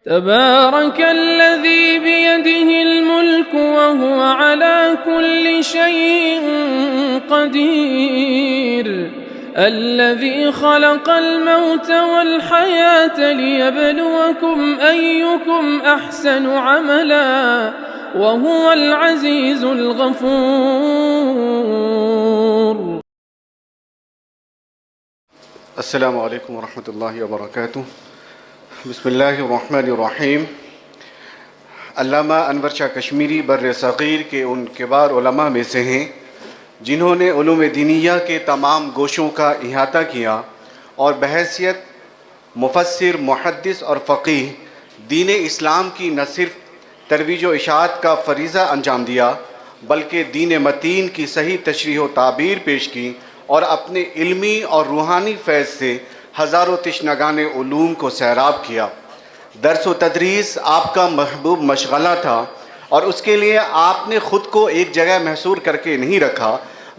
تبارك الذي بيده الملك وهو على كل شيء قدير الذي خلق الموت والحياة ليبلوكم أيكم أحسن عملا وهو العزيز الغفور. السلام علیکم ورحمۃ اللہ وبرکاتہ. بسم اللہ الرحمن الرحیم. علامہ انور شاہ کشمیری بر صغیر کے ان کبار علماء میں سے ہیں جنہوں نے علوم دینیہ کے تمام گوشوں کا احاطہ کیا اور بحیثیت مفسر، محدث اور فقیہ دین اسلام کی نہ صرف ترویج و اشاعت کا فریضہ انجام دیا بلکہ دین متین کی صحیح تشریح و تعبیر پیش کی اور اپنے علمی اور روحانی فیض سے ہزاروں تشنگان علوم کو سیراب کیا. درس و تدریس آپ کا محبوب مشغلہ تھا اور اس کے لیے آپ نے خود کو ایک جگہ محصور کر کے نہیں رکھا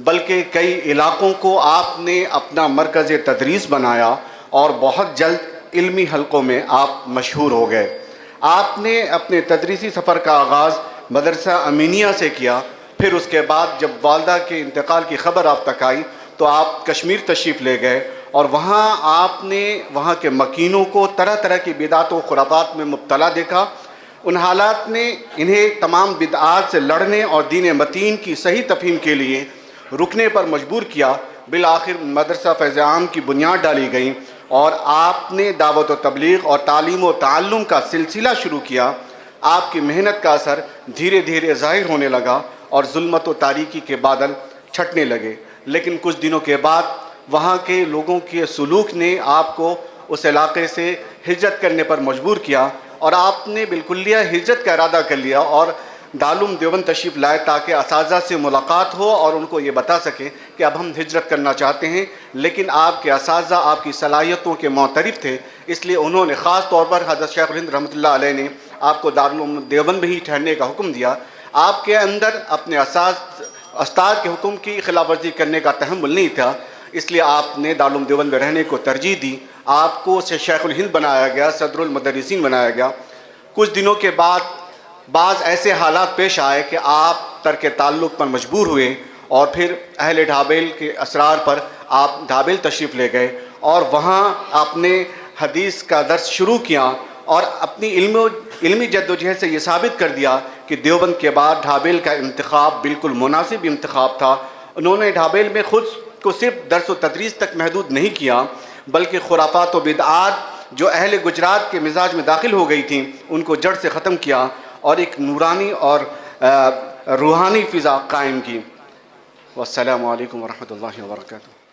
بلکہ کئی علاقوں کو آپ نے اپنا مرکز تدریس بنایا اور بہت جلد علمی حلقوں میں آپ مشہور ہو گئے. آپ نے اپنے تدریسی سفر کا آغاز مدرسہ امینیہ سے کیا. پھر اس کے بعد جب والدہ کے انتقال کی خبر آپ تک آئی تو آپ کشمیر تشریف لے گئے اور وہاں آپ نے وہاں کے مکینوں کو طرح طرح کی بدعات و خرافات میں مبتلا دیکھا. ان حالات نے انہیں تمام بدعات سے لڑنے اور دین متین کی صحیح تفہیم کے لیے رکنے پر مجبور کیا. بالآخر مدرسہ فیض عام کی بنیاد ڈالی گئی اور آپ نے دعوت و تبلیغ اور تعلیم و تعلم کا سلسلہ شروع کیا. آپ کی محنت کا اثر دھیرے دھیرے ظاہر ہونے لگا اور ظلمت و تاریکی کے بادل چھٹنے لگے. لیکن کچھ دنوں کے بعد وہاں کے لوگوں کے سلوک نے آپ کو اس علاقے سے ہجرت کرنے پر مجبور کیا اور آپ نے بالکلیہ ہجرت کا ارادہ کر لیا اور دارالعلوم دیوبند تشریف لائے تاکہ اساتذہ سے ملاقات ہو اور ان کو یہ بتا سکیں کہ اب ہم ہجرت کرنا چاہتے ہیں. لیکن آپ کے اساتذہ آپ کی صلاحیتوں کے معترف تھے، اس لیے انہوں نے خاص طور پر حضرت شیخ الہند رحمۃ اللہ علیہ نے آپ کو دارالعلوم دیوبند میں ہی ٹھہرنے کا حکم دیا. آپ کے اندر اپنے استاد کے حکم کی خلاف ورزی کرنے کا تحمل نہیں تھا، اس لیے آپ نے دارالعلوم دیوبند میں رہنے کو ترجیح دی. آپ کو شیخ الہند بنایا گیا، صدر المدرسین بنایا گیا. کچھ دنوں کے بعد بعض ایسے حالات پیش آئے کہ آپ ترک تعلق پر مجبور ہوئے اور پھر اہل ڈھابیل کے اسرار پر آپ ڈھابیل تشریف لے گئے اور وہاں آپ نے حدیث کا درس شروع کیا اور اپنی علمی جدوجہد سے یہ ثابت کر دیا کہ دیوبند کے بعد ڈھابیل کا انتخاب بالکل مناسب انتخاب تھا. انہوں نے ڈھابیل میں خود کو صرف درس و تدریس تک محدود نہیں کیا بلکہ خرافات و بدعات جو اہل گجرات کے مزاج میں داخل ہو گئی تھیں ان کو جڑ سے ختم کیا اور ایک نورانی اور روحانی فضا قائم کی. والسلام علیکم ورحمۃ اللہ وبرکاتہ.